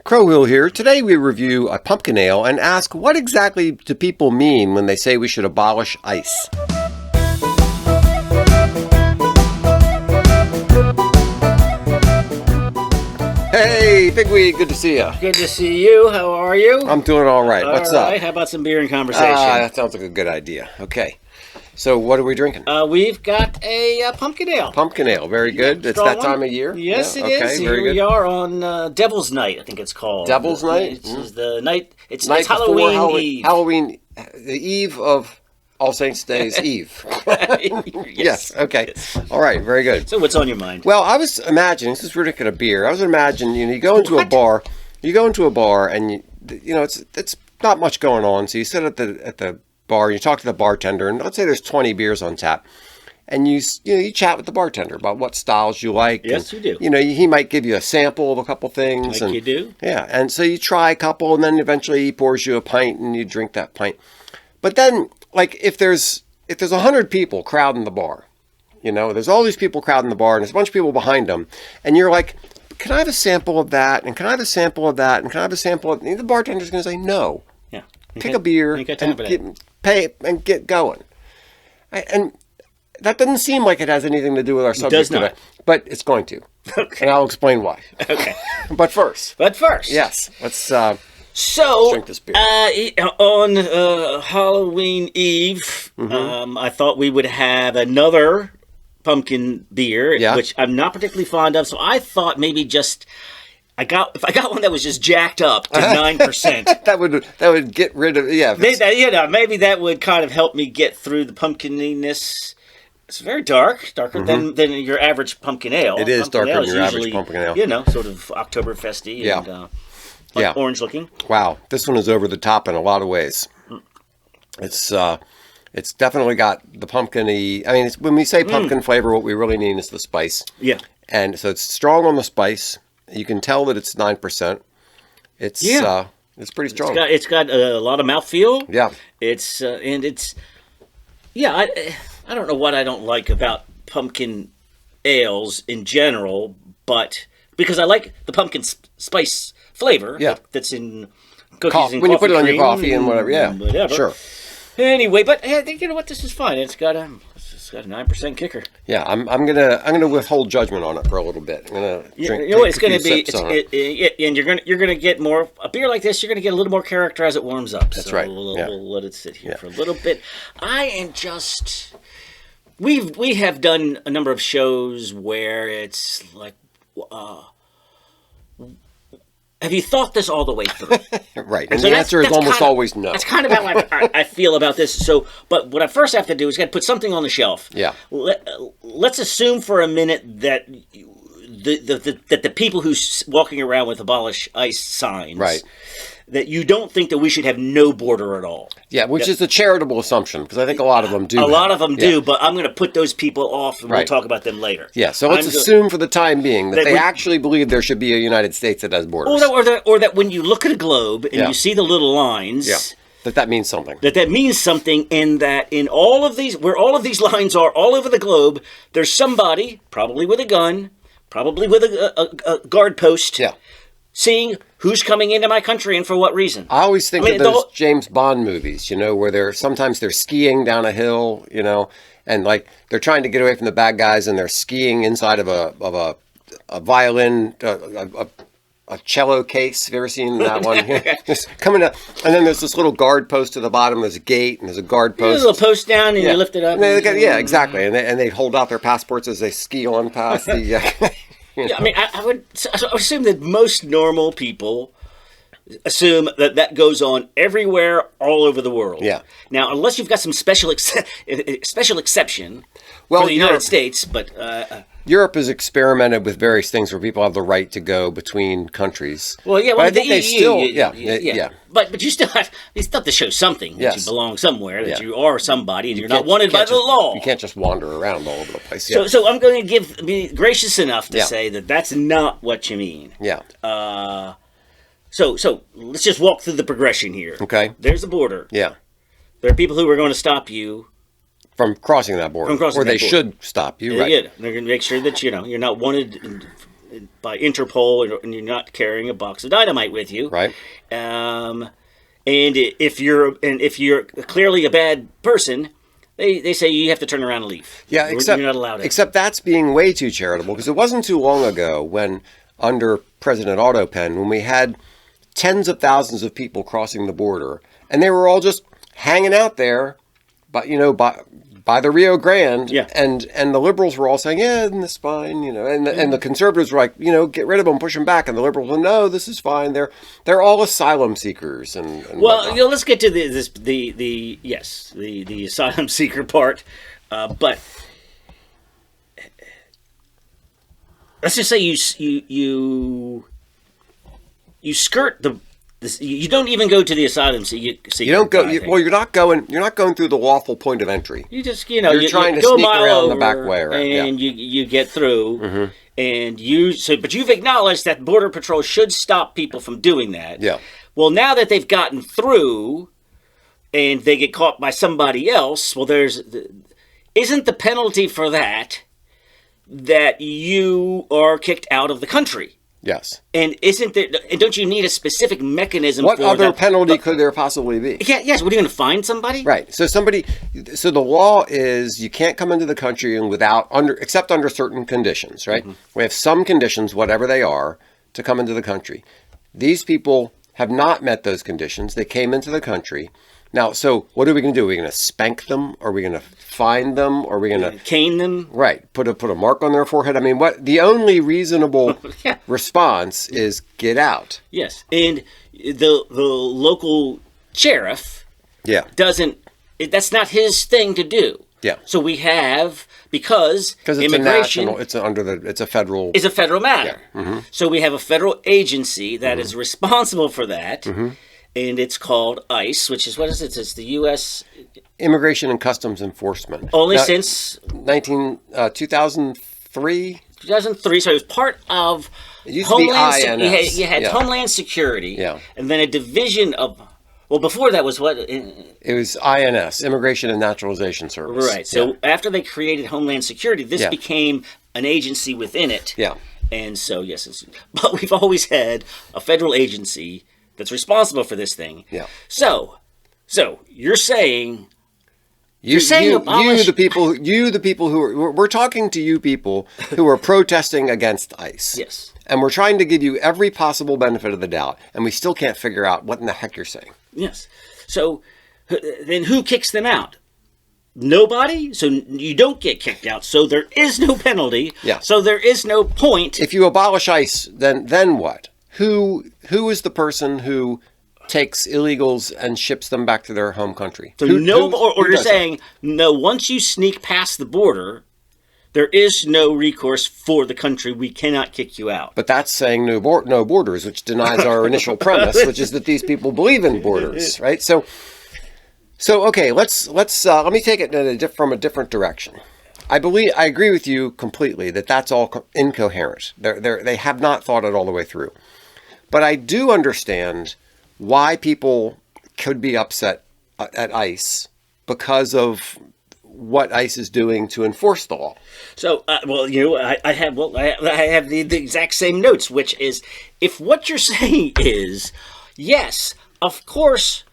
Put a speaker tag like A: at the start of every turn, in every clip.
A: Crowhill here. Today we review a pumpkin ale and ask what exactly do people mean when they say we should abolish ICE? Hey, Pigweed, good to see you.
B: Good to see you. How are you?
A: I'm doing all right. What's up?
B: How about some beer and conversation?
A: That sounds like a good idea. Okay. So what are we drinking?
B: We've got a pumpkin ale.
A: Pumpkin ale. Very good. It's that time of year?
B: Yes,
A: yeah,
B: it is. Here we are on Devil's Night, I think it's called.
A: Devil's Night?
B: It's the night. It's
A: Halloween
B: Eve.
A: Halloween, the eve of All Saints' Day's Eve. Yes. Okay.
B: Yes.
A: All right. Very good.
B: So what's on your mind?
A: Well, I was imagining, this is ridiculous beer. I was imagining, you go into a bar, and it's not much going on. So you sit at the bar, you talk to the bartender, and let's say there's 20 beers on tap, and you chat with the bartender about what styles you like.
B: Yes,
A: and,
B: you do.
A: He might give you a sample of a couple things.
B: Like you do.
A: Yeah, and so you try a couple, and then eventually he pours you a pint, and you drink that pint. But then, like, if there's 100 people crowding the bar, there's all these people crowding the bar, and there's a bunch of people behind them, and you're like, can I have a sample of that? And can I have a sample of that? And can I have a sample of... And the bartender's going to say no.
B: Yeah.
A: Pick a beer and pay and get going. And that doesn't seem like it has anything to do with our subject today, but it's going to.
B: Okay.
A: And I'll explain why.
B: Okay.
A: But first. Yes. Let's drink this beer.
B: On Halloween Eve, I thought we would have another pumpkin beer, which I'm not particularly fond of. So I thought maybe just if I got one that was just jacked up to 9%,
A: that would get rid of
B: maybe that would kind of help me get through the pumpkininess. It's very darker than your average pumpkin ale.
A: It is darker than your average pumpkin ale.
B: Sort of Oktoberfesty and orange looking.
A: Wow, this one is over the top in a lot of ways. It's definitely got the pumpkin-y. I mean, when we say pumpkin flavor, what we really mean is the spice.
B: Yeah.
A: And so it's strong on the spice. You can tell that it's 9%. It's pretty strong.
B: It's got a lot of mouthfeel.
A: Yeah.
B: I don't know what I don't like about pumpkin ales in general, but because I like the pumpkin spice flavor that's in cookies and
A: when
B: coffee
A: you put it on
B: cream,
A: your coffee and whatever. Yeah.
B: Whatever.
A: Sure.
B: Anyway, but I think what, this is fine. It's got a 9% kicker.
A: Yeah, I'm gonna withhold judgment on it for a little bit. I'm gonna drink.
B: It's going to be, and you're gonna get more a beer like this. You're gonna get a little more character as it warms up.
A: That's right.
B: We'll let it sit here for a little bit. I am just. We have done a number of shows where it's like. Have you thought this all the way through?
A: Right, and so the answer is almost always no.
B: That's kind of how I feel about this. So, but what I first have to do is got to put something on the shelf.
A: Yeah.
B: Let's assume for a minute that the people who's walking around with Abolish ICE signs,
A: right,
B: that you don't think that we should have no border at all.
A: Yeah, which is a charitable assumption, because I think a lot of them do.
B: A lot of them do, but I'm going to put those people off, and we'll talk about them later.
A: Yeah, so let's assume for the time being that they actually believe there should be a United States that has borders.
B: Or that when you look at a globe and you see the little lines...
A: That means something.
B: That means something, and that in all of these, where all of these lines are all over the globe, there's somebody, probably with a gun, probably with a guard post, seeing who's coming into my country and for what reason.
A: I always think of those James Bond movies, where sometimes they're skiing down a hill, and like they're trying to get away from the bad guys, and they're skiing inside of a violin, a cello case. Have you ever seen that one? Just coming up, and then there's this little guard post to the bottom. There's a gate, and there's a guard post.
B: There's a little post down, and you lift it up.
A: Exactly. And they hold out their passports as they ski on past the.
B: Yeah, I mean, I would assume that most normal people assume that goes on everywhere, all over the world.
A: Yeah.
B: Now, unless you've got some special exception for the United States, but
A: Europe has experimented with various things where people have the right to go between countries.
B: Well, yeah,
A: but I think they still,
B: But you still have to show something that you belong somewhere, that you are somebody, and you're not wanted by the law.
A: You can't just wander around all over the place.
B: So I'm going to be gracious enough to say that that's not what you mean.
A: Yeah.
B: So let's just walk through the progression here.
A: Okay.
B: There's the border.
A: Yeah.
B: There are people who are going to stop you
A: from crossing that border, or they should stop you. Right.
B: Yeah, they're going to make sure that you're not wanted by Interpol, and you're not carrying a box of dynamite with you.
A: Right.
B: And if you're clearly a bad person, they say you have to turn around and leave.
A: Yeah, except
B: you're not allowed to.
A: Except that's being way too charitable, because it wasn't too long ago when, under President Autopen, when we had tens of thousands of people crossing the border, and they were all just hanging out there, but by the Rio Grande,
B: Yeah.
A: and the liberals were all saying, yeah, isn't this fine, and the conservatives were like, get rid of them, push them back, and the liberals were, no, this is fine. They're all asylum seekers, and
B: Well,
A: whatnot.
B: let's get to the asylum seeker part, but let's just say you skirt you don't even go to the asylum seeker.
A: You don't go.
B: I think.
A: You're not going. You're not going through the lawful point of entry.
B: You just
A: You're trying to
B: go a
A: sneak
B: mile
A: around the
B: over
A: back way, right?
B: and
A: Yeah.
B: you get through, and but you've acknowledged that Border Patrol should stop people from doing that.
A: Yeah.
B: Well, now that they've gotten through, and they get caught by somebody else, well, isn't the penalty for that you are kicked out of the country?
A: Yes.
B: And don't you need a specific mechanism
A: What
B: for
A: other
B: that?
A: penalty could there possibly be?
B: Yeah, yes. What are you going to find somebody?
A: Right. So the law is you can't come into the country except under certain conditions, right? We have some conditions, whatever they are, to come into the country. These people have not met those conditions. They came into the country. Now, so what are we going to do? Are we going to spank them? Are we going to fine them? Are we going to
B: cane them?
A: Right. Put a mark on their forehead? I mean, the only reasonable
B: Yeah.
A: response is get out.
B: Yes, and the local sheriff doesn't. That's not his thing to do.
A: Yeah.
B: So we have because
A: Because it's
B: immigration
A: it's a federal.
B: is a federal matter. So we have a federal agency that is responsible for that. And it's called ICE, which is, what is it? It's the U.S.
A: Immigration and Customs Enforcement.
B: only
A: Now,
B: since
A: 2003.
B: 2003. So it was part of
A: It used to be
B: Homeland.
A: INS.
B: You had
A: Yeah.
B: Homeland Security,
A: Yeah.
B: and then a division of. Well, before that was what?
A: It was INS, Immigration and Naturalization Service.
B: Right. So after they created Homeland Security, this
A: Yeah.
B: became an agency within it.
A: Yeah.
B: And so yes, but we've always had a federal agency that's responsible for this thing.
A: Yeah.
B: So you're saying
A: You,
B: saying abolish-
A: the people who are, we're talking to you people who are protesting against ICE.
B: yes,
A: And we're trying to give you every possible benefit of the doubt, and we still can't figure out what in the heck you're saying.
B: yes. So then who kicks them out? Nobody. So you don't get kicked out. So there is no penalty.
A: Yeah.
B: So there is no point.
A: If you abolish ICE, then what? Who is the person who takes illegals and ships them back to their home country?
B: So
A: Who
B: you're
A: does that?
B: saying no. Once you sneak past the border, there is no recourse for the country. We cannot kick you out.
A: But that's saying no borders, which denies our initial premise, which is that these people believe in borders, right? So okay, let me take it from a different direction. I agree with you completely that that's all incoherent. They have not thought it all the way through. But I do understand why people could be upset at ICE because of what ICE is doing to enforce the law.
B: So, I have the exact same notes, which is if what you're saying is, yes, of course,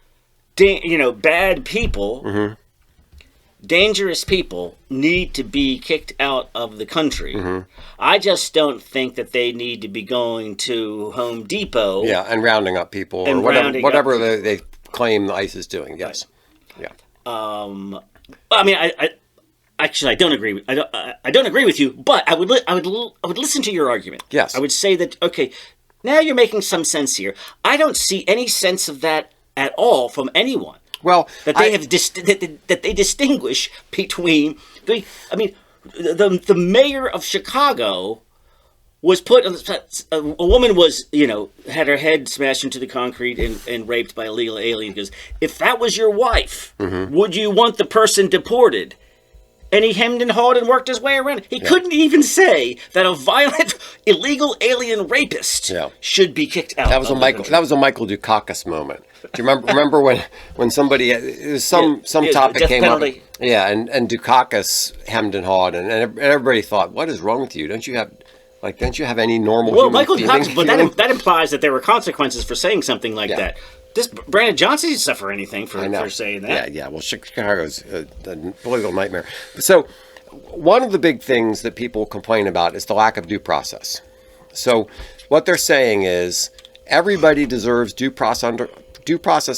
B: bad people, dangerous people need to be kicked out of the country. I just don't think that they need to be going to Home Depot.
A: Yeah, and rounding up people
B: And
A: or whatever,
B: rounding
A: whatever
B: up
A: they claim the ICE is doing. Yes. Yeah.
B: I mean, I actually I don't agree. I don't agree with you, but I would listen to your argument.
A: Yes.
B: I would say that okay, now you're making some sense here. I don't see any sense of that at all from anyone.
A: Well,
B: That they that they distinguish between. I mean, the mayor of Chicago was put on a woman was had her head smashed into the concrete and raped by a illegal alien. Because if that was your wife, would you want the person deported? And he hemmed and hawed and worked his way around. He couldn't even say that a violent illegal alien rapist should be kicked out.
A: That was a Michael Dukakis moment. Do you remember when somebody some topic came
B: penalty.
A: up? Yeah, and Dukakis hemmed and hawed, and everybody thought, "What is wrong with you? Don't you have Like, don't you have any normal
B: Well,
A: human
B: Michael
A: feeling?
B: Johnson, but that implies that there were consequences for saying something like that. This Brandon Johnson didn't suffer anything for saying that.
A: Yeah. Well, Chicago's a political nightmare. So, one of the big things that people complain about is the lack of due process. So, what they're saying is everybody deserves due process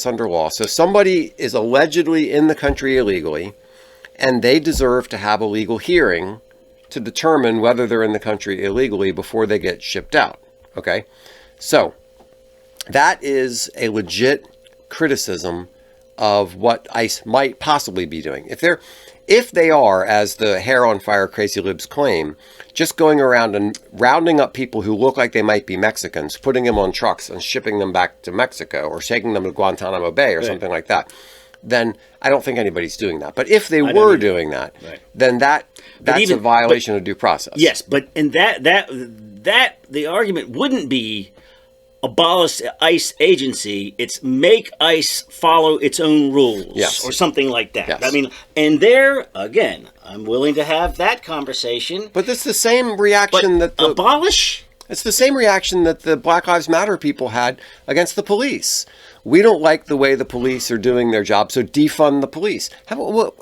A: under law. So, somebody is allegedly in the country illegally, and they deserve to have a legal hearing to determine whether they're in the country illegally before they get shipped out. Okay? So, that is a legit criticism of what ICE might possibly be doing. If they are, as the hair on fire crazy libs claim, just going around and rounding up people who look like they might be Mexicans, putting them on trucks and shipping them back to Mexico or taking them to Guantanamo Bay or something like that, then I don't think anybody's doing that. But if they were doing that, then that's a violation of due process.
B: Yes, but in that the argument wouldn't be abolish ICE agency, it's make ICE follow its own rules or something like that.
A: Yes.
B: I mean, and there, again, I'm willing to have that conversation.
A: But it's the same reaction
B: abolish?
A: It's the same reaction that the Black Lives Matter people had against the police. We don't like the way the police are doing their job, so defund the police.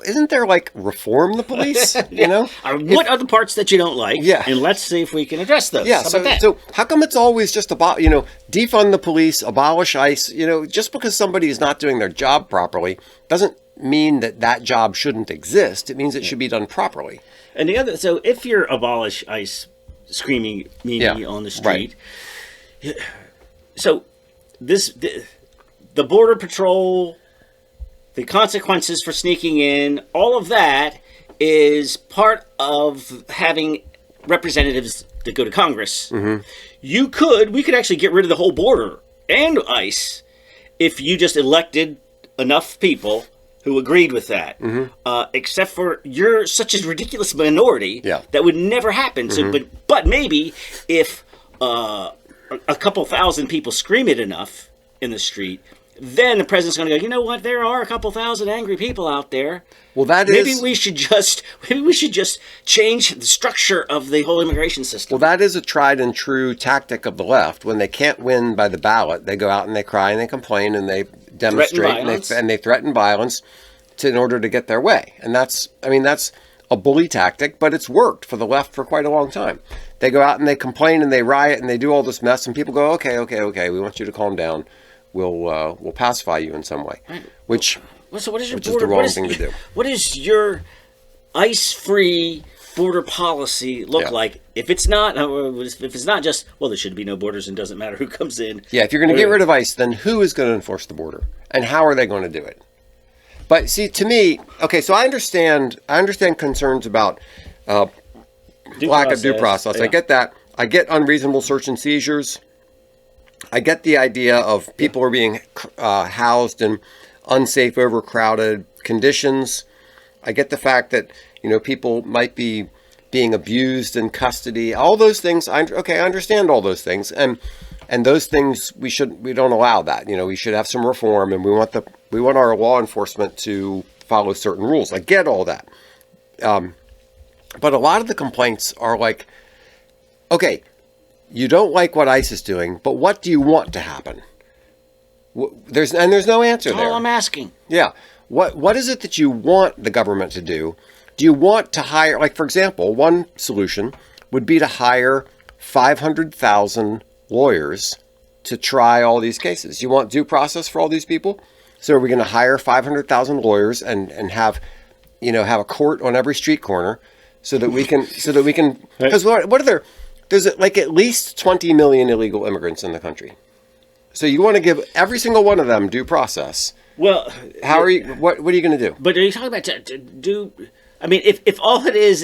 A: Isn't there, like, reform the police? You know?
B: What are the parts that you don't like?
A: Yeah.
B: And let's see if we can address those.
A: Yeah, so how come it's always just about, defund the police, abolish ICE? Just because somebody is not doing their job properly doesn't mean that job shouldn't exist. It means it should be done properly.
B: And so if you're abolish ICE screaming meanie on the street, so the Border Patrol, the consequences for sneaking in, all of that is part of having representatives that go to Congress.
A: Mm-hmm.
B: We could actually get rid of the whole border and ICE if you just elected enough people who agreed with that.
A: Mm-hmm.
B: Except for you're such a ridiculous minority that would never happen.
A: Mm-hmm.
B: So, but maybe if a couple thousand people scream it enough in the street, then the president's going to go, you know what? There are a couple thousand angry people out there.
A: Well,
B: maybe we should just change the structure of the whole immigration system.
A: Well, that is a tried and true tactic of the left. When they can't win by the ballot, they go out and they cry and they complain and they demonstrate and they threaten violence in order to get their way. And that's a bully tactic, but it's worked for the left for quite a long time. They go out and they complain and they riot and they do all this mess, and people go, okay, we want you to calm down. We'll pacify you in some way, which is the wrong thing to do.
B: What is your ICE-free border policy look like? If it's not just, well, there should be no borders and doesn't matter who comes in.
A: Yeah, if you're going to get rid of ICE, then who is going to enforce the border, and how are they going to do it? But see, to me, okay, so I understand concerns about lack of due process. Yeah. I get that. I get unreasonable search and seizures. I get the idea of people are being housed in unsafe, overcrowded conditions. I get the fact that, people might be being abused in custody. All those things, I understand all those things. And those things, we don't allow that. We should have some reform, and we want our law enforcement to follow certain rules. I get all that. But a lot of the complaints are like, okay, you don't like what ICE is doing, but what do you want to happen? There's no answer there.
B: That's all I'm asking.
A: Yeah. What is it that you want the government to do? Do you want to hire, like, for example, one solution would be to hire 500,000 lawyers to try all these cases. You want due process for all these people? So are we going to hire 500,000 lawyers and have a court on every street corner so that we can, because what are there? There's like at least 20 million illegal immigrants in the country. So you want to give every single one of them due process. Well, how are you? What are you going to do?
B: But are you talking about to do? I mean, if all it is,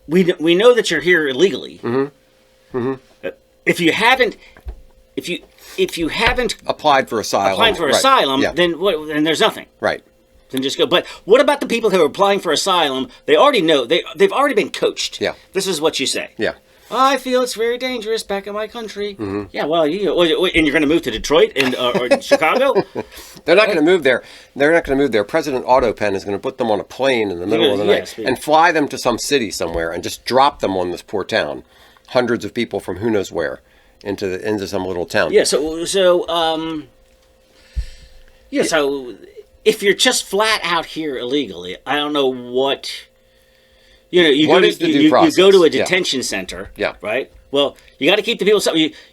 B: we know that you're here illegally.
A: Mm-hmm. Mm-hmm.
B: If you haven't
A: applied for asylum,
B: then what? Then there's nothing.
A: Right.
B: Then just go. But what about the people who are applying for asylum? They already know they've already been coached.
A: Yeah.
B: This is what you say.
A: Yeah.
B: I feel it's very dangerous back in my country. Yeah, well, and you're going to move to Detroit or Chicago?
A: They're not going to move there. They're not going to move there. President Autopen is going to put them on a plane in the middle of the night and fly them to some city somewhere and just drop them on this poor town. Hundreds of people from who knows where into some little town.
B: Yeah. So if you're just flat out here illegally, I don't know what. You
A: What is the due process?
B: You go to a detention center,
A: Yeah.
B: right? Well, you got to keep the people.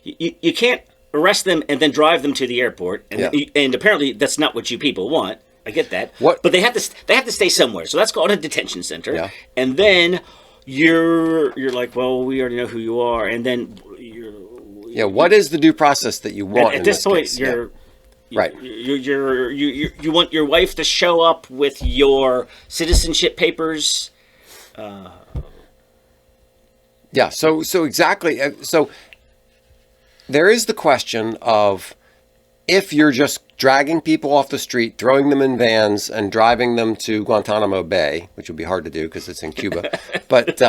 B: You can't arrest them and then drive them to the airport, and apparently that's not what you people want. I get that.
A: What?
B: But they have to stay somewhere, so that's called a detention center.
A: Yeah.
B: And then you're like, well, we already know who you are, and then
A: What is the due process that you want?
B: At this point,
A: case?
B: Right. You want your wife to show up with your citizenship papers.
A: So exactly. So there is the question of if you're just dragging people off the street, throwing them in vans, and driving them to Guantanamo Bay, which would be hard to do because it's in Cuba. But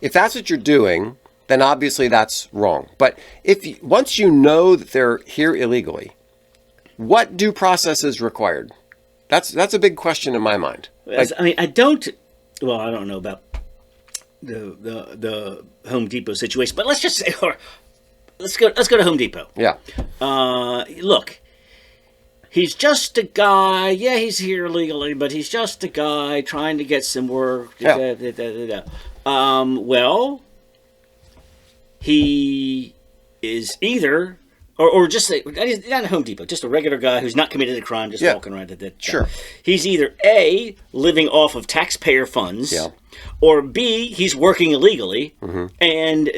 A: if that's what you're doing, then obviously that's wrong. But once you know that they're here illegally, what due process is required? That's a big question in my mind.
B: I don't know about the Home Depot situation, but let's just say, let's go to Home Depot.
A: Yeah.
B: Look, he's just a guy. Yeah, he's here illegally, but he's just a guy trying to get some work.
A: Yeah.
B: Well, he is either. Or just say, not at Home Depot, just a regular guy who's not committed a crime, just walking around at that.
A: Sure.
B: He's either A, living off of taxpayer funds, or B, he's working illegally and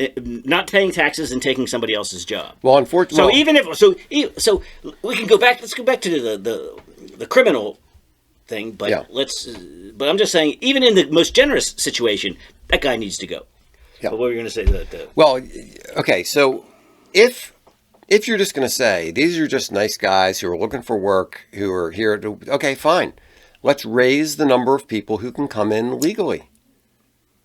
B: not paying taxes and taking somebody else's job.
A: Well, unfortunately,
B: So we can go back. Let's go back to the criminal thing. But But I'm just saying, even in the most generous situation, that guy needs to go. Yeah. But what were you going to say?
A: Well, okay. So if you're just going to say, these are just nice guys who are looking for work, who are here to, okay, fine. Let's raise the number of people who can come in legally.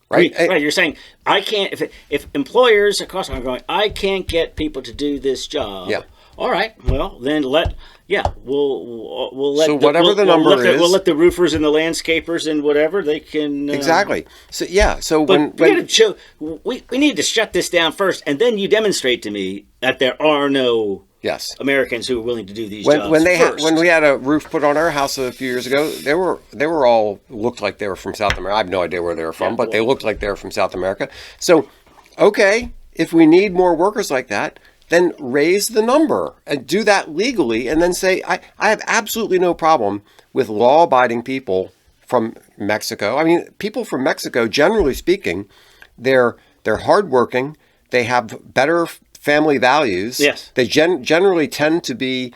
A: Right?
B: Right. You're saying, I can't, if employers across are going, I can't get people to do this job.
A: Yeah.
B: All right. Well, then we'll let.
A: So whatever the number is,
B: we'll let the roofers and the landscapers and whatever they can.
A: Exactly. So yeah. So
B: but we need to shut this down first, and then you demonstrate to me that there are no Americans who are willing to do these jobs.
A: When we had a roof put on our house a few years ago, they were all looked like they were from South America. I have no idea where they were from, but they looked like they were from South America. So, okay, if we need more workers like that, then raise the number and do that legally, and then say, I have absolutely no problem with law-abiding people from Mexico. I mean, people from Mexico, generally speaking, they're hardworking. They have better family values.
B: Yes.
A: They generally tend to be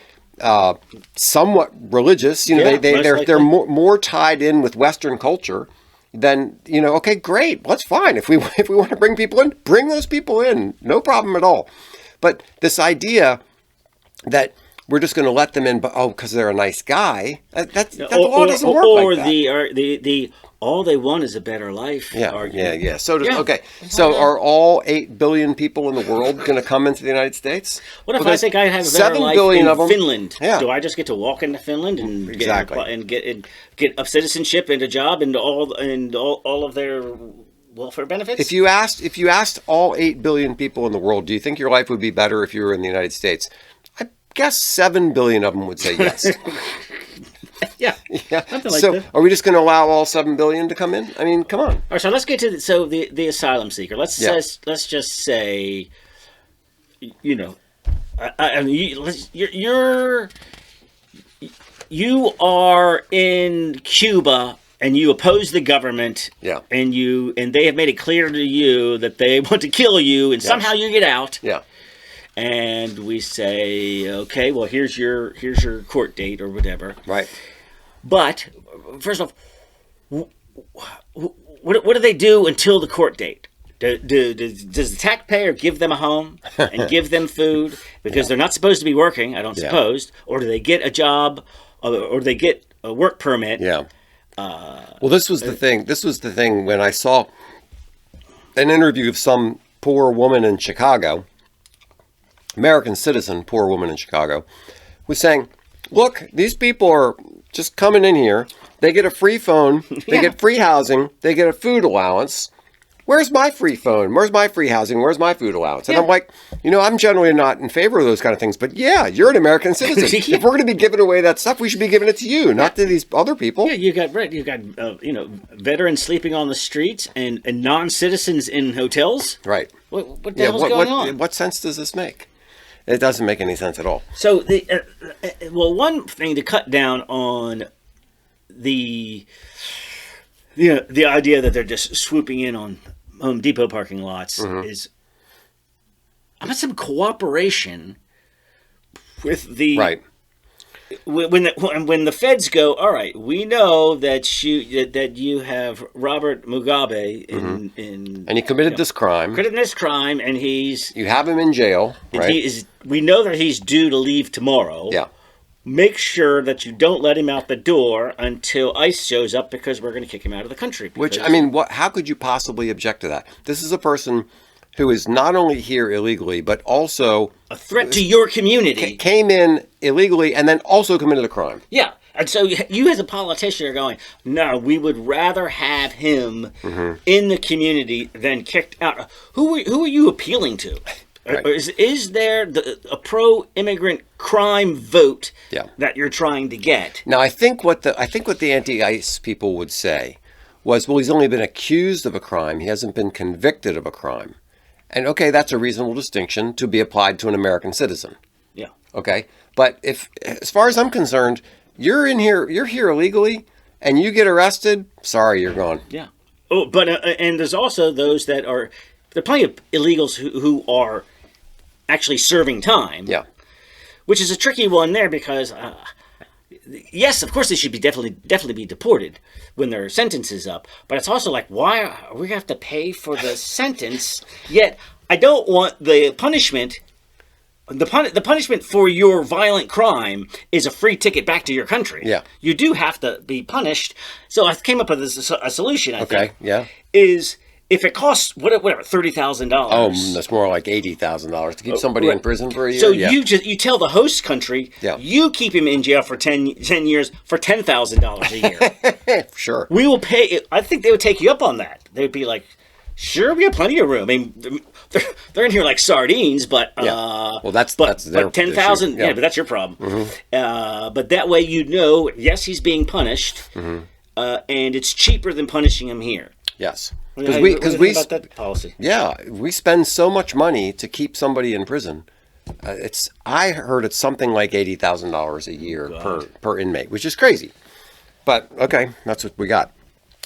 A: somewhat religious. They're more tied in with Western culture than, okay, great, that's fine. If we want to bring people in, bring those people in. No problem at all. But this idea that we're just going to let them in, because they're a nice guy, that law doesn't work like that.
B: The all they want is a better life.
A: Argument. Yeah. So are all 8 billion people in the world going to come into the United States?
B: What if I think I have a better life in Finland? Yeah. Do I just get to walk into Finland and get a citizenship and a job and all of their welfare benefits?
A: If you asked all 8 billion people in the world, do you think your life would be better if you were in the United States? I guess 7 billion of them would say yes.
B: Yeah.
A: Something like that. Are we just going to allow all 7 billion to come in? I mean, come on.
B: All right, so let's get to the asylum seeker. Let's just say, you are in Cuba and you oppose the government, and they have made it clear to you that they want to kill you, and somehow you get out.
A: Yeah.
B: And we say, okay, well, here's your court date or whatever.
A: Right.
B: But first off, what do they do until the court date? Does the taxpayer give them a home and give them food because they're not supposed to be working? I don't suppose. Or do they get a job, or do they get a work permit?
A: Yeah. Well, this was the thing. This was the thing when I saw an interview of some poor woman in Chicago, American citizen, poor woman in Chicago, was saying, look, these people are just coming in here. They get a free phone. They get free housing. They get a food allowance. Where's my free phone? Where's my free housing? Where's my food allowance? And I'm like, I'm generally not in favor of those kind of things. But yeah, you're an American citizen. If we're going to be giving away that stuff, we should be giving it to you, not to these other people.
B: Yeah, you got veterans sleeping on the streets and non-citizens in hotels.
A: Right.
B: What the hell's going on?
A: What sense does this make? It doesn't make any sense at all.
B: So, one thing to cut down on the idea that they're just swooping in on Home Depot parking lots is how about some cooperation with the
A: right.
B: When the feds go, all right, we know that you have Robert Mugabe
A: and he committed this crime.
B: And
A: you have him in jail. Right?
B: We know that he's due to leave tomorrow.
A: Yeah.
B: Make sure that you don't let him out the door until ICE shows up, because we're going to kick him out of the country.
A: Which, how could you possibly object to that? This is a person who is not only here illegally, but also
B: a threat to your community.
A: Came in illegally and then also committed a crime.
B: Yeah. And so you as a politician are going, no, we would rather have him in the community than kicked out. Who are you appealing to? Right. Is there a pro-immigrant crime vote that you're trying to get?
A: Now, I think what the anti-ICE people would say was, well, he's only been accused of a crime. He hasn't been convicted of a crime. And okay, that's a reasonable distinction to be applied to an American citizen.
B: Yeah.
A: Okay. But as far as I'm concerned, you're here illegally and you get arrested, sorry, you're gone.
B: Yeah. Oh, but and there's also those that are, there are plenty of illegals who are actually serving time.
A: Yeah.
B: Which is a tricky one there, because yes, of course they should be definitely be deported when their sentence is up. But it's also like, why are we going to have to pay for the sentence? Yet I don't want the punishment. The punishment for your violent crime is a free ticket back to your country.
A: Yeah.
B: You do have to be punished. So I came up with a solution, I think.
A: Yeah.
B: Is if it costs whatever $30,000.
A: Oh, that's more like $80,000 to keep somebody in prison for a year.
B: So you tell the host country, you keep him in jail for 10 years for $10,000 a year.
A: Sure.
B: We will pay. I think they would take you up on that. They would be like, sure, we have plenty of room. I mean, they're in here like sardines, but
A: well, that's their
B: 10,000. Yeah, but that's your problem. But that way, yes, he's being punished, and it's cheaper than punishing him here.
A: Yes.
B: Because we about that policy.
A: Yeah, we spend so much money to keep somebody in prison. I heard it's something like $80,000 a year per inmate, which is crazy. But okay, that's what we got.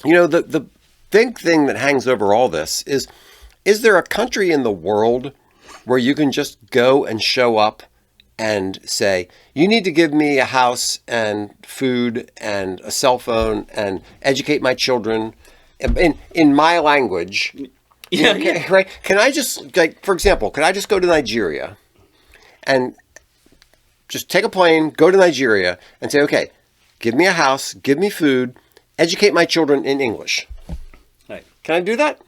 A: The big thing that hangs over all this is there a country in the world where you can just go and show up and say, you need to give me a house and food and a cell phone and educate my children in my language?
B: Yeah.
A: Right? Can I just, for example, could I just go to Nigeria and just take a plane, go to Nigeria and say, okay, give me a house, give me food, educate my children in English?
B: Right.
A: Can I do that?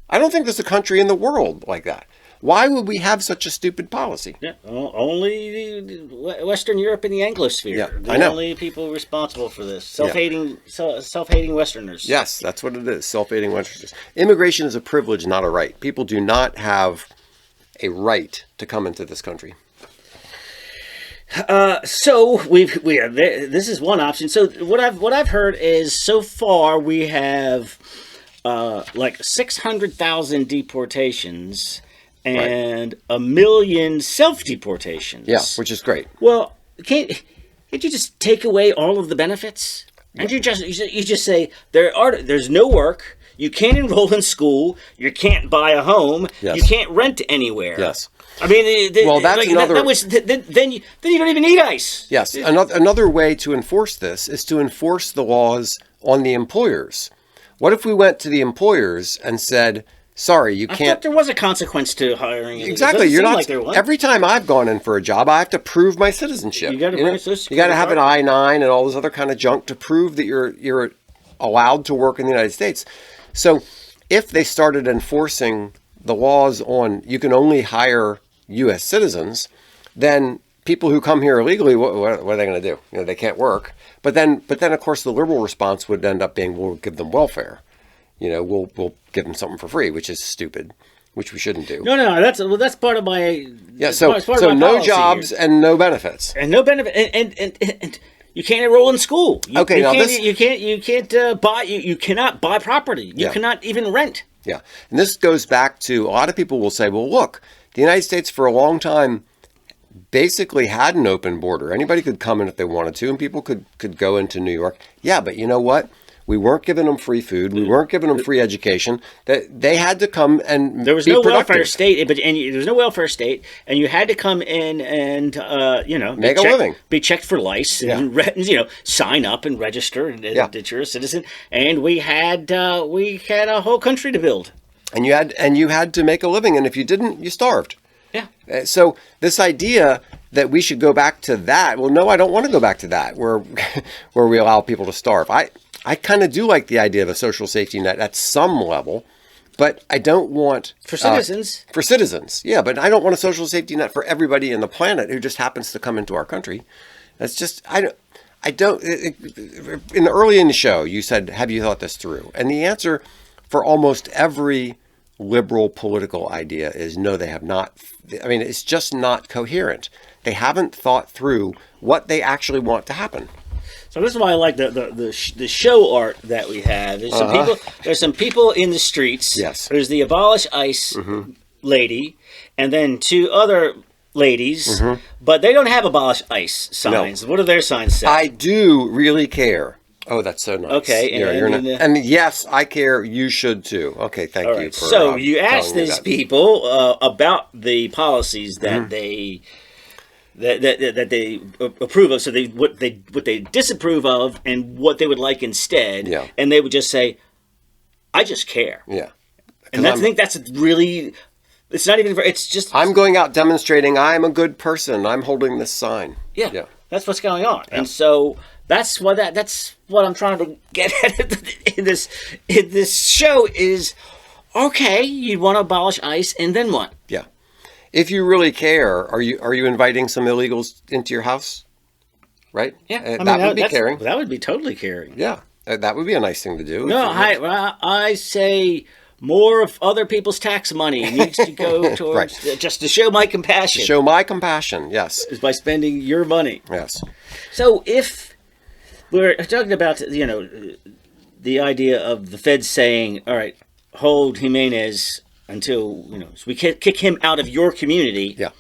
A: I don't think there's a country in the world like that. Why would we have such a stupid policy?
B: Yeah, only Western Europe and the Anglosphere.
A: Yeah,
B: the
A: I know.
B: Only people responsible for this. Self-hating Westerners.
A: Yes, that's what it is. Self-hating Westerners. Immigration is a privilege, not a right. People do not have a right to come into this country.
B: So this is one option. So what I've heard is, so far we have like 600,000 deportations. And 1 million self-deportations.
A: Yeah, which is great.
B: Well, can't you just take away all of the benefits? And you just say there's no work, you can't enroll in school, you can't buy a home, you can't rent anywhere.
A: Yes.
B: I mean,
A: that's another.
B: Then you don't even need ICE.
A: Yes. Another way to enforce this is to enforce the laws on the employers. What if we went to the employers and said, sorry, you can't.
B: I thought there was a consequence to hiring.
A: Exactly. You're not. Like there was. Every time I've gone in for a job, I have to prove my citizenship.
B: You got
A: to have an I-9 and all this other kind of junk to prove that you're allowed to work in the United States. So, if they started enforcing the laws on you can only hire U.S. citizens, then people who come here illegally, what are they going to do? They can't work. But then, of course, the liberal response would end up being, we'll give them welfare. We'll give them something for free, which is stupid, which we shouldn't do.
B: No. That's part of my
A: so no jobs here. And no benefits
B: and no benefit and you can't enroll in school. You cannot buy property. You cannot even rent.
A: Yeah, and this goes back to a lot of people will say, well, look, the United States for a long time basically had an open border. Anybody could come in if they wanted to, and people could go into New York. Yeah, but you know what? We weren't giving them free food. We weren't giving them free education. That they had to come and
B: there was no welfare state, there was no welfare state, and you had to come in and
A: make a living,
B: be checked for lice, and sign up and register that you're a citizen. And we had a whole country to build,
A: and you had to make a living, and if you didn't, you starved.
B: Yeah.
A: So this idea that we should go back to that, well, no, I don't want to go back to that where we allow people to starve. I kind of do like the idea of a social safety net at some level, but I don't want
B: for citizens.
A: For citizens, yeah, but I don't want a social safety net for everybody in the planet who just happens to come into our country. That's just early in the show, you said, "Have you thought this through?" And the answer for almost every liberal political idea is no, they have not. I mean, it's just not coherent. They haven't thought through what they actually want to happen.
B: So this is why I like the show art that we have. There's some people in the streets.
A: Yes.
B: There's the Abolish ICE lady, and then two other ladies, but they don't have Abolish ICE signs. No. What do their signs say?
A: I do really care. Oh, that's so nice.
B: Okay.
A: And yes, I care. You should too. Okay, thank you.
B: So you ask these people about the policies that they that they approve of, so what they disapprove of, and what they would like instead, and they would just say, "I just care."
A: Yeah,
B: and I think that's really. It's not even. It's just.
A: I'm going out demonstrating. I'm a good person. I'm holding this sign.
B: Yeah. That's what's going on, and so that's what I'm trying to get at in this show is. Okay, you want to abolish ICE, and then what?
A: Yeah. If you really care, are you inviting some illegals into your house? Right?
B: Yeah.
A: That would be caring.
B: That would be totally caring.
A: Yeah. That would be a nice thing to do.
B: No, I say more of other people's tax money needs to go towards just to show my compassion.
A: To show my compassion, yes.
B: Is by spending your money.
A: Yes.
B: So if we're talking about, the idea of the Fed saying, all right, hold Jimenez until, so we kick him out of your community.
A: Yeah.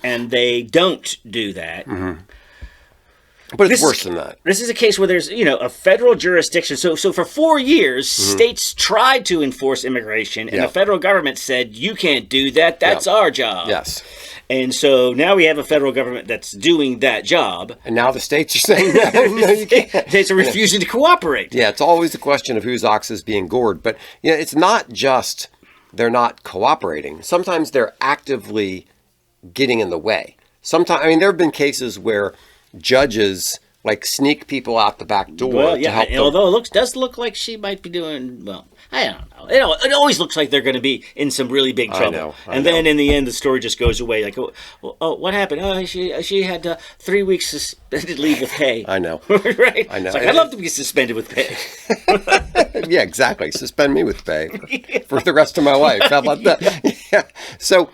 B: And they don't do that.
A: Mm-hmm. But it's worse than that.
B: This is a case where there's, a federal jurisdiction. So for 4 years, states tried to enforce immigration, and the federal government said, you can't do that. That's our job.
A: Yes.
B: And so now we have a federal government that's doing that job.
A: And now the states are saying, no, you can't.
B: States are refusing to cooperate.
A: Yeah, it's always a question of whose ox is being gored. But, it's not just they're not cooperating. Sometimes they're actively getting in the way. Sometimes, there have been cases where judges sneak people out the back door to help them.
B: Although it does look like she might be doing well. I don't know. It always looks like they're going to be in some really big trouble. I know. Then in the end, the story just goes away. What happened? Oh, she had 3 weeks suspended leave with pay.
A: I know.
B: Right?
A: I know.
B: I'd love to be suspended with pay.
A: Yeah, exactly. Suspend me with pay for the rest of my life. How about that? Yeah. So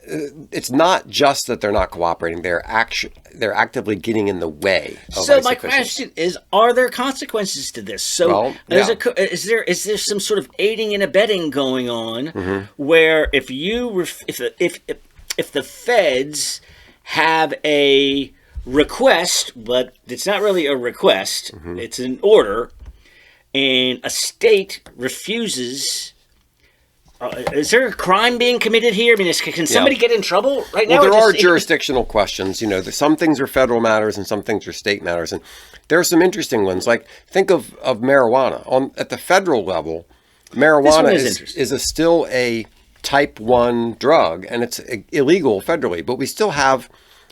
A: it's not just that they're not cooperating; they're actively getting in the way.
B: So my question is: are there consequences to this? So is there some sort of aiding and abetting going on, where if the feds have a request, but it's not really a request; it's an order, and a state refuses. Is there a crime being committed here? Can somebody get in trouble right now?
A: Well, there are jurisdictional questions. Some things are federal matters and some things are state matters. And there are some interesting ones. Think of marijuana. At the federal level, marijuana is still a type 1 drug, and it's illegal federally. But we still have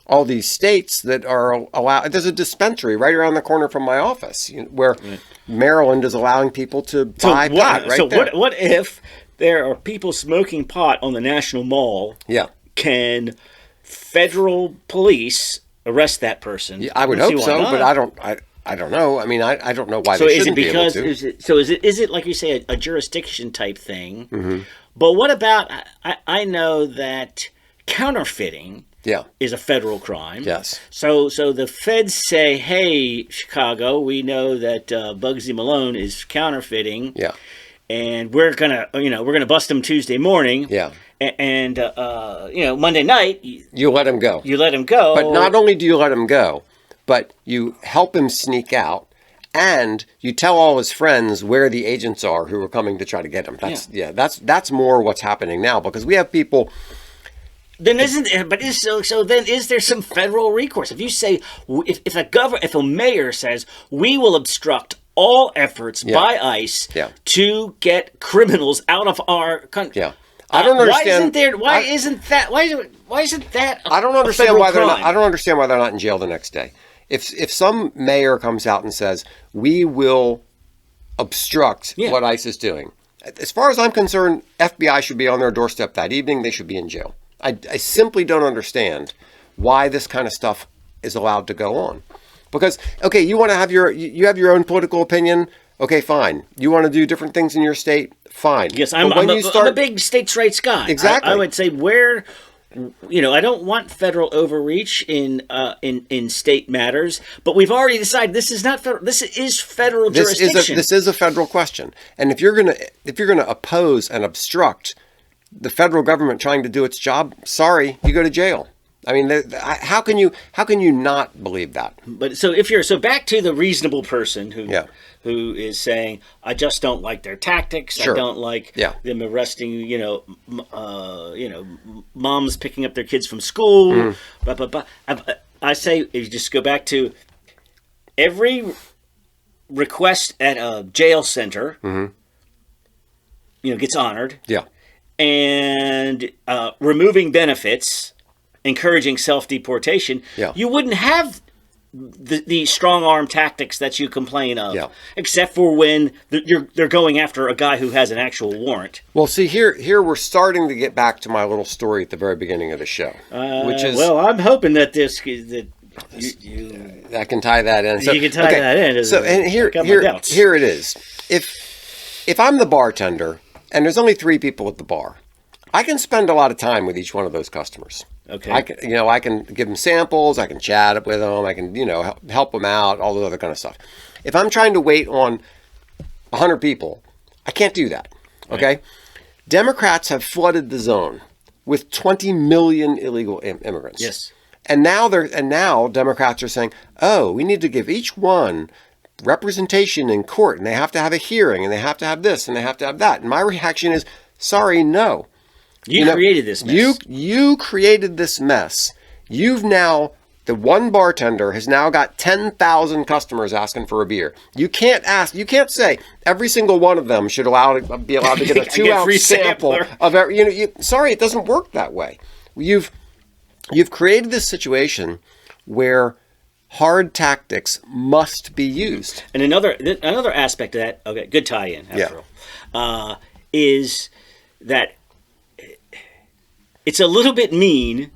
A: all these states that are allowed. There's a dispensary right around the corner from my office where Maryland is allowing people to buy pot right there.
B: What if there are people smoking pot on the National Mall,
A: Yeah.
B: can federal police arrest that person?
A: Yeah, I would hope so, but I don't know. I mean, I don't know why
B: So
A: they
B: is it
A: shouldn't be able
B: because
A: to.
B: is it like you say a jurisdiction type thing?
A: Mm-hmm.
B: But what about I know that counterfeiting
A: Yeah.
B: is a federal crime.
A: Yes.
B: So the feds say, "Hey, Chicago, we know that Bugsy Malone is counterfeiting,
A: Yeah.
B: and we're gonna bust him Tuesday morning.
A: Yeah.
B: And Monday night
A: You let him go.
B: you let him go.
A: But not only do you let him go, but you help him sneak out, and you tell all his friends where the agents are who are coming to try to get him. That's more what's happening now, because we have people.
B: Then then is there some federal recourse? If you say if a mayor says we will obstruct all efforts by ICE to get criminals out of our country.
A: Yeah. I don't understand.
B: Why isn't that
A: I don't understand why they're not.
B: crime?
A: I don't understand why they're not in jail the next day. If some mayor comes out and says we will obstruct what ICE is doing, as far as I'm concerned, FBI should be on their doorstep that evening. They should be in jail. I simply don't understand why this kind of stuff is allowed to go on. Because okay, you want to have your own political opinion. Okay, fine. You want to do different things in your state? Fine.
B: Yes, I'm a big states' rights guy.
A: Exactly.
B: I would say I don't want federal overreach in state matters, but we've already decided this is not federal. This is federal jurisdiction.
A: This is a federal question, and if you're gonna oppose and obstruct the federal government trying to do its job, sorry, you go to jail. I mean, how can you not believe that?
B: But so back to the reasonable person who is saying, I just don't like their tactics.
A: Sure.
B: I don't like them arresting, moms picking up their kids from school. I say, you just go back to every request at a jail center, gets honored.
A: Yeah.
B: And removing benefits, encouraging self-deportation, you wouldn't have the strong arm tactics that you complain of, except for when they're going after a guy who has an actual warrant.
A: Well, see, here we're starting to get back to my little story at the very beginning of the show, which is
B: I'm hoping that
A: I can tie that in. So,
B: you can tie that in.
A: So, and here it is. If I'm the bartender and there's only 3 people at the bar, I can spend a lot of time with each one of those customers.
B: Okay.
A: I can give them samples. I can chat with them. I can, help them out, all the other kind of stuff. If I'm trying to wait on 100 people, I can't do that. Okay. Right. Democrats have flooded the zone with 20 million illegal immigrants.
B: Yes.
A: And now Democrats are saying, oh, we need to give each one representation in court, and they have to have a hearing, and they have to have this, and they have to have that. And my reaction is, sorry, no.
B: You created this mess.
A: You created this mess. The one bartender has now got 10,000 customers asking for a beer. You can't say every single one of them should be allowed to get a 2-ounce sample of every, sorry, it doesn't work that way. You've created this situation where hard tactics must be used.
B: And another aspect of that, okay, good tie-in after all, is that it's a little bit mean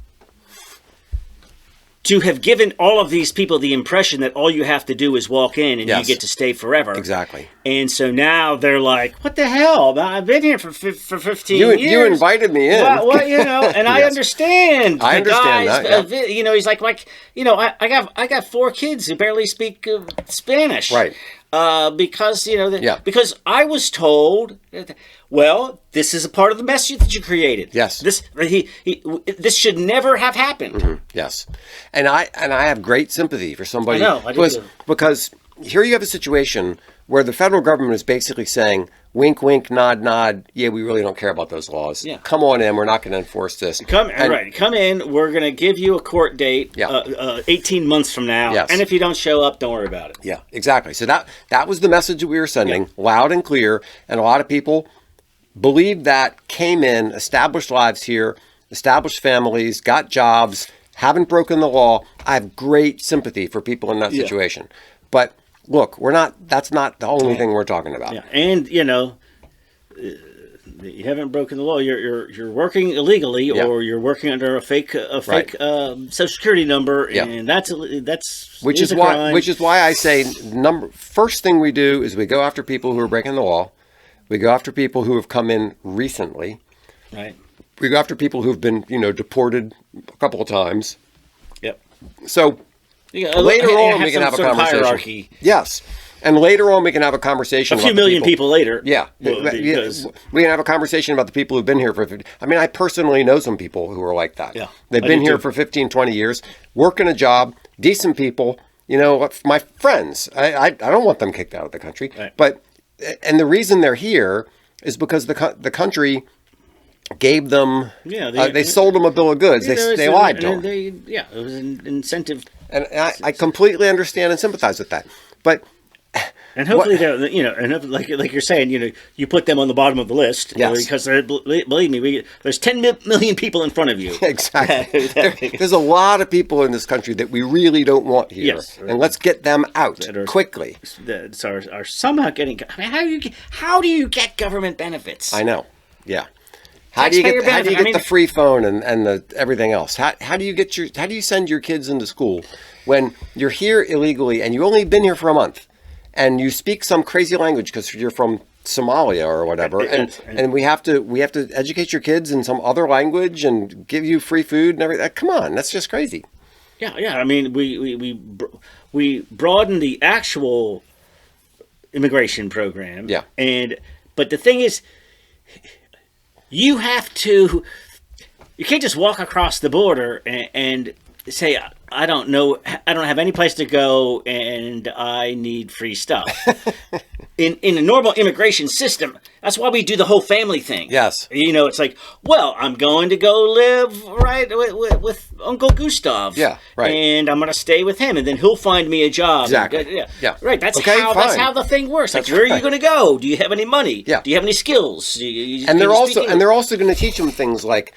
B: to have given all of these people the impression that all you have to do is walk in and you get to stay forever.
A: Exactly.
B: And so now they're like, what the hell? I've been here for 15 years.
A: You invited me in.
B: Well, and I understand.
A: I understand that.
B: Yeah. He's like, I got 4 kids who barely speak Spanish.
A: Right.
B: Because I was told, well, this is a part of the mess that you created.
A: Yes.
B: This should never have happened.
A: Mm-hmm. Yes. And I have great sympathy for somebody.
B: I know.
A: Because here you have a situation where the federal government is basically saying, wink, wink, nod, nod. Yeah, we really don't care about those laws. Yeah. Come on in. We're not going to enforce this.
B: Come in. We're going to give you a court date 18 months from now.
A: Yes.
B: And if you don't show up, don't worry about it.
A: Yeah, exactly. So that was the message that we were sending, loud and clear. And a lot of people believed that, came in, established lives here, established families, got jobs, haven't broken the law. I have great sympathy for people in that situation. But look, that's not the only thing we're talking about.
B: Yeah. And, You haven't broken the law. You're working illegally,
A: Yeah.
B: or you're working under a fake Social Security number,
A: Yeah.
B: and that's
A: Which
B: is
A: is
B: a
A: why
B: crime.
A: I say first thing we do is we go after people who are breaking the law. We go after people who have come in recently.
B: Right.
A: We go after people who've been, deported a couple of times.
B: Yep.
A: So later on we can have a conversation.
B: Hierarchy.
A: Yes. And later on we can have a conversation.
B: A few million people later.
A: Yeah.
B: Because
A: we can have a conversation about the people who've been here for 50. I mean, I personally know some people who are like that.
B: Yeah,
A: They've
B: I
A: been
B: do
A: here
B: too.
A: for 15, 20 years, working a job, decent people. My friends, I don't want them kicked out of the country.
B: Right.
A: And the reason they're here is because the country gave them, they sold them a bill of goods. They lied to them.
B: It was an incentive.
A: And I completely understand and sympathize with that. But
B: And hopefully, like you're saying, you put them on the bottom of the list.
A: Yes.
B: Because believe me, there's 10 million people in front of you.
A: Exactly. There's a lot of people in this country that we really don't want here.
B: Yes.
A: And let's get them out quickly.
B: That are somehow getting. I mean, how do you get government benefits?
A: I know. Yeah. How do you get the free phone and the everything else? How do you send your kids into school when you're here illegally and you've only been here for a month and you speak some crazy language because you're from Somalia or whatever, and we have to educate your kids in some other language and give you free food and everything? Come on, that's just crazy.
B: Yeah. I mean, we broaden the actual immigration program.
A: Yeah.
B: But the thing is, you can't just walk across the border and say, I don't have any place to go and I need free stuff. In a normal immigration system, that's why we do the whole family thing.
A: Yes.
B: It's like, well, I'm going to go live right with Uncle Gustav.
A: Yeah, right.
B: And I'm going to stay with him, and then he'll find me a job.
A: Exactly.
B: Yeah. Right. That's
A: Okay,
B: that's
A: fine.
B: how the thing works.
A: That's
B: where are you
A: right.
B: going to go? Do you have any money?
A: Yeah.
B: Do you have any skills?
A: And they're also going to teach them things like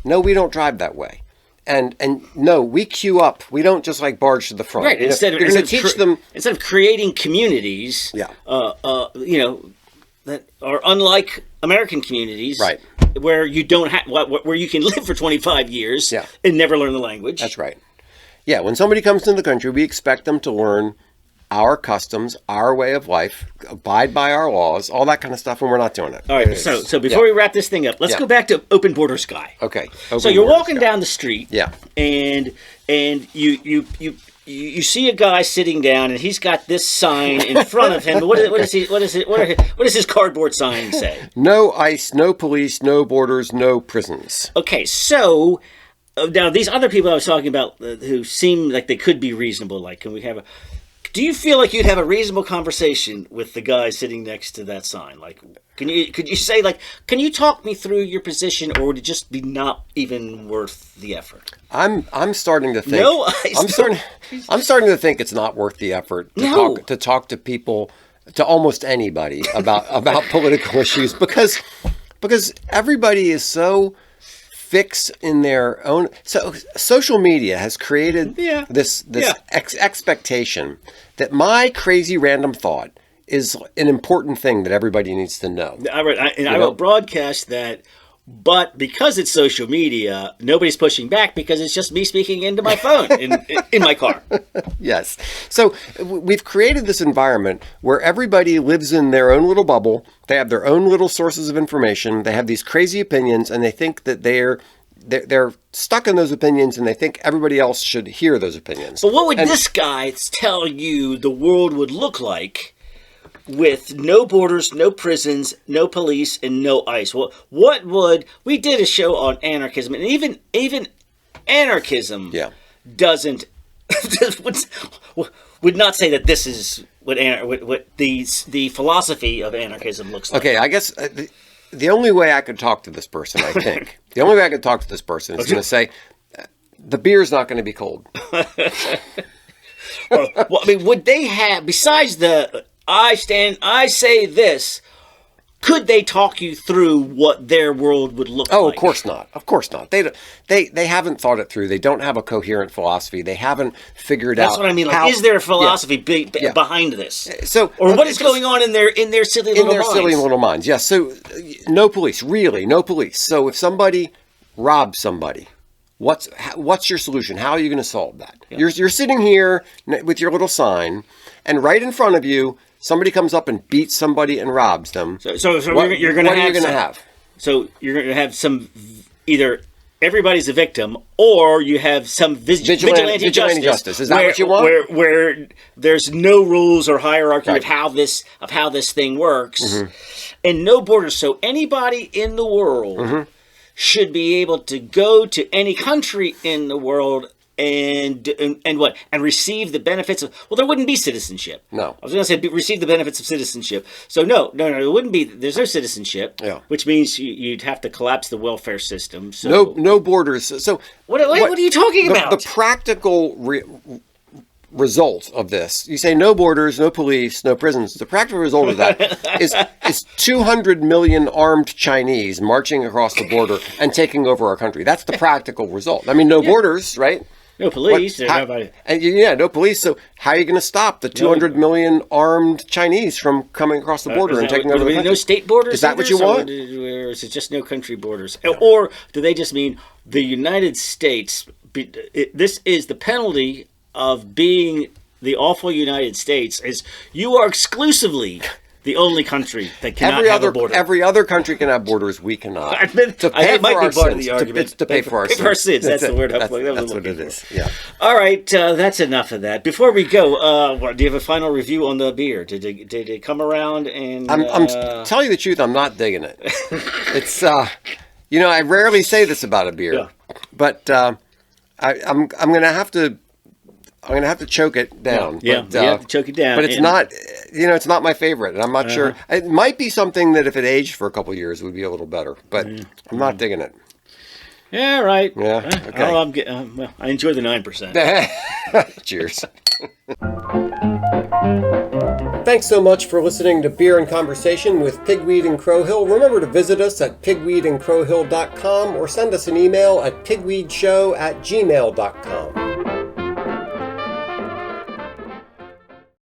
A: no, we don't drive that way. And no, we queue up. We don't just barge to the front.
B: Right.
A: You're going to teach them
B: instead of creating communities.
A: Yeah.
B: That are unlike American communities.
A: Right.
B: Where you don't have where you can live for 25 years.
A: Yeah.
B: And never learn the language.
A: That's right. Yeah. When somebody comes into the country, we expect them to learn our customs, our way of life, abide by our laws, all that kind of stuff, and we're not doing it.
B: All right. So before we wrap this thing up, let's go back to Open Borders guy.
A: Okay.
B: So you're walking down the street.
A: Yeah.
B: And you see a guy sitting down, and he's got this sign in front of him. What does his cardboard sign say?
A: No ICE, no police, no borders, no prisons.
B: Okay, so now these other people I was talking about who seem like they could be reasonable, do you feel like you'd have a reasonable conversation with the guy sitting next to that sign? Like, could you say, can you talk me through your position, or would it just be not even worth the effort?
A: I'm starting to think.
B: No,
A: I'm starting to think it's not worth the effort to talk to people, to almost anybody about political issues because everybody is so fixed in their own. So social media has created this expectation that my crazy random thought is an important thing that everybody needs to know.
B: I will broadcast that, but because it's social media, nobody's pushing back because it's just me speaking into my phone in my car.
A: Yes. So we've created this environment where everybody lives in their own little bubble. They have their own little sources of information. They have these crazy opinions, and they think that they're stuck in those opinions, and they think everybody else should hear those opinions.
B: But what would this guy tell you the world would look like with no borders, no prisons, no police, and no ICE? We did a show on anarchism, and even anarchism doesn't would not say that this is what the philosophy of anarchism looks like.
A: Okay, I guess the only way I could talk to this person, I think, the only way I could talk to this person is going to say, the beer's not going to be cold.
B: Well, I mean, would they have, besides the I say this, could they talk you through what their world would look like?
A: Oh, of course not. Of course not. They haven't thought it through. They don't have a coherent philosophy. They haven't figured out.
B: That's what I mean. Like, is there a philosophy behind this?
A: So,
B: or what is going on in their silly little minds?
A: Silly little minds. Yes. So, no police. Really, no police. So, if somebody robs somebody, what's your solution? How are you going to solve that? Yeah. You're sitting here with your little sign, and right in front of you, somebody comes up and beats somebody and robs them.
B: So you're going to have. So you're going to have some, either everybody's a victim, or you have some vigilante justice.
A: Is that what you want?
B: Where there's no rules or hierarchy of how this thing works, and no borders. So anybody in the world should be able to go to any country in the world and receive the benefits of, well, there wouldn't be citizenship.
A: No.
B: I was going to say receive the benefits of citizenship. So no, it wouldn't be, there's no citizenship, which means you'd have to collapse the welfare system. So
A: no borders. So
B: what are you talking about?
A: The practical result of this, you say no borders, no police, no prisons. The practical result of that is 200 million armed Chinese marching across the border and taking over our country. That's the practical result. I mean, no borders, right?
B: No police.
A: No police. So how are you going to stop the 200 million armed Chinese from coming across the border and taking over the country?
B: No state borders?
A: Is that what you want?
B: Or is it just no country borders? Or do they just mean the United States? This is the penalty of being the awful United States, is you are exclusively the only country that cannot have a border.
A: Every other country can have borders. We cannot.
B: That might be part of the argument.
A: To pay for our sins.
B: That's the word.
A: That's what it is. Yeah.
B: All right. That's enough of that. Before we go, do you have a final review on the beer? Did it come around? And
A: I'm tell you the truth, I'm not digging it. It's I rarely say this about a beer, but I'm gonna have to. I'm going to have to choke it down.
B: Yeah, choke it down.
A: But it's not, it's not my favorite. And I'm not sure. It might be something that if it aged for a couple of years, it would be a little better. But I'm not digging it.
B: Yeah, right.
A: Yeah, okay.
B: Well, I enjoy the 9%.
A: Cheers. Thanks so much for listening to Beer and Conversation with Pigweed and Crowhill. Remember to visit us at pigweedandcrowhill.com or send us an email at pigweedshow@gmail.com.